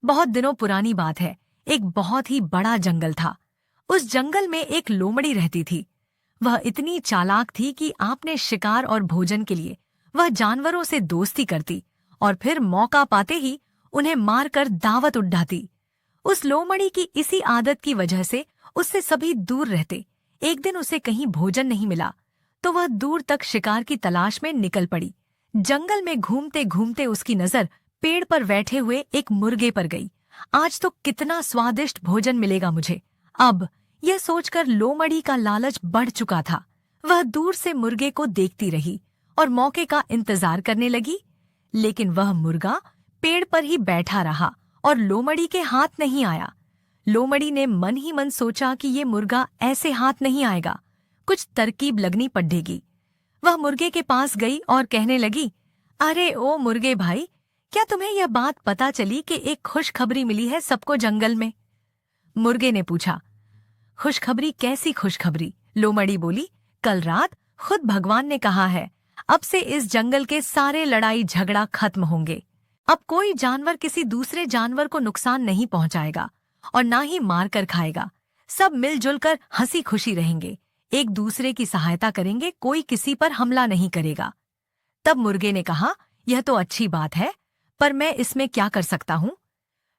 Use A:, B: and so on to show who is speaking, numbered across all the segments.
A: बहुत दिनों पुरानी बात है। एक बहुत ही बड़ा जंगल था। उस जंगल में एक लोमड़ी रहती थी। वह इतनी चालाक थी कि आपने शिकार और भोजन के लिए वह जानवरों से दोस्ती करती और फिर मौका पाते ही उन्हें मारकर दावत उड़ाती। उस लोमड़ी की इसी आदत की वजह से उससे सभी दूर रहते। एक दिन उसे कहीं भोजन नहीं मिला तो वह दूर तक शिकार की तलाश में निकल पड़ी। जंगल में घूमते घूमते उसकी नजर पेड़ पर बैठे हुए एक मुर्गे पर गई। आज तो कितना स्वादिष्ट भोजन मिलेगा मुझे। अब यह सोचकर लोमड़ी का लालच बढ़ चुका था। वह दूर से मुर्गे को देखती रही और मौके का इंतजार करने लगी। लेकिन वह मुर्गा पेड़ पर ही बैठा रहा और लोमड़ी के हाथ नहीं आया। लोमड़ी ने मन ही मन सोचा कि ये मुर्गा ऐसे हाथ नहीं आएगा, कुछ तरकीब लगनी पड़ेगी। वह मुर्गे के पास गई और कहने लगी, अरे ओ मुर्गे भाई, क्या तुम्हें यह बात पता चली कि एक खुशखबरी मिली है सबको जंगल में? मुर्गे ने पूछा। खुशखबरी? कैसी खुशखबरी? लोमड़ी बोली, कल रात खुद भगवान ने कहा है अब से इस जंगल के सारे लड़ाई झगड़ा खत्म होंगे। अब कोई जानवर किसी दूसरे जानवर को नुकसान नहीं पहुंचाएगा और ना ही मार कर खाएगा। सब मिलजुल कर हंसी खुशी रहेंगे, एक दूसरे की सहायता करेंगे, कोई किसी पर हमला नहीं करेगा। तब मुर्गे ने कहा, यह तो अच्छी बात है, पर मैं इसमें क्या कर सकता हूँ?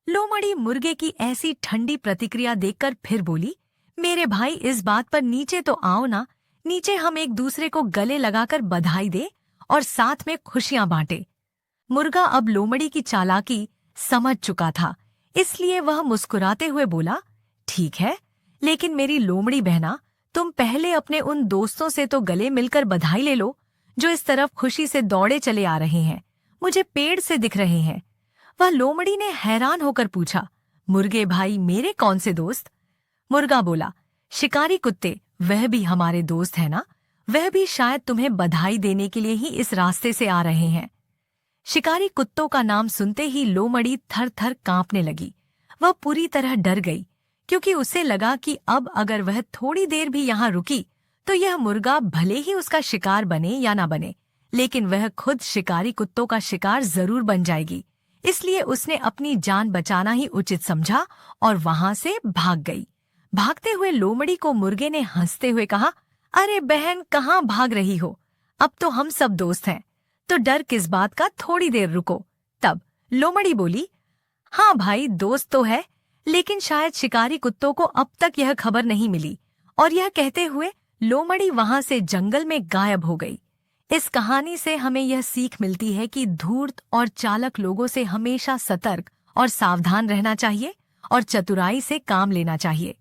A: लोमड़ी मुर्गे की ऐसी ठंडी प्रतिक्रिया देखकर फिर बोली, मेरे भाई इस बात पर नीचे तो आओ ना। नीचे हम एक दूसरे को गले लगाकर बधाई दे और साथ में खुशियां बांटे। मुर्गा अब लोमड़ी की चालाकी समझ चुका था, इसलिए वह मुस्कुराते हुए बोला, ठीक है, लेकिन मेरी लोमड़ी बहना, तुम पहले अपने उन दोस्तों से तो गले मिलकर बधाई ले लो जो इस तरफ खुशी से दौड़े चले आ रहे हैं, मुझे पेड़ से दिख रहे हैं। वह लोमड़ी ने हैरान होकर पूछा, मुर्गे भाई, मेरे कौन से दोस्त? मुर्गा बोला, शिकारी कुत्ते, वह भी हमारे दोस्त है ना, वह भी शायद तुम्हें बधाई देने के लिए ही इस रास्ते से आ रहे हैं। शिकारी कुत्तों का नाम सुनते ही लोमड़ी थर थर कांपने लगी। वह पूरी तरह डर गई, क्योंकि उसे लगा कि अब अगर वह थोड़ी देर भी यहाँ रुकी तो यह मुर्गा भले ही उसका शिकार बने या ना बने, लेकिन वह खुद शिकारी कुत्तों का शिकार जरूर बन जाएगी। इसलिए उसने अपनी जान बचाना ही उचित समझा और वहां से भाग गई। भागते हुए लोमड़ी को मुर्गे ने हंसते हुए कहा, अरे बहन, कहाँ भाग रही हो? अब तो हम सब दोस्त हैं, तो डर किस बात का, थोड़ी देर रुको। तब लोमड़ी बोली, हाँ भाई, दोस्त तो है, लेकिन शायद शिकारी कुत्तों को अब तक यह खबर नहीं मिली। और यह कहते हुए लोमड़ी वहां से जंगल में गायब हो गई। इस कहानी से हमें यह सीख मिलती है कि धूर्त और चालक लोगों से हमेशा सतर्क और सावधान रहना चाहिए और चतुराई से काम लेना चाहिए।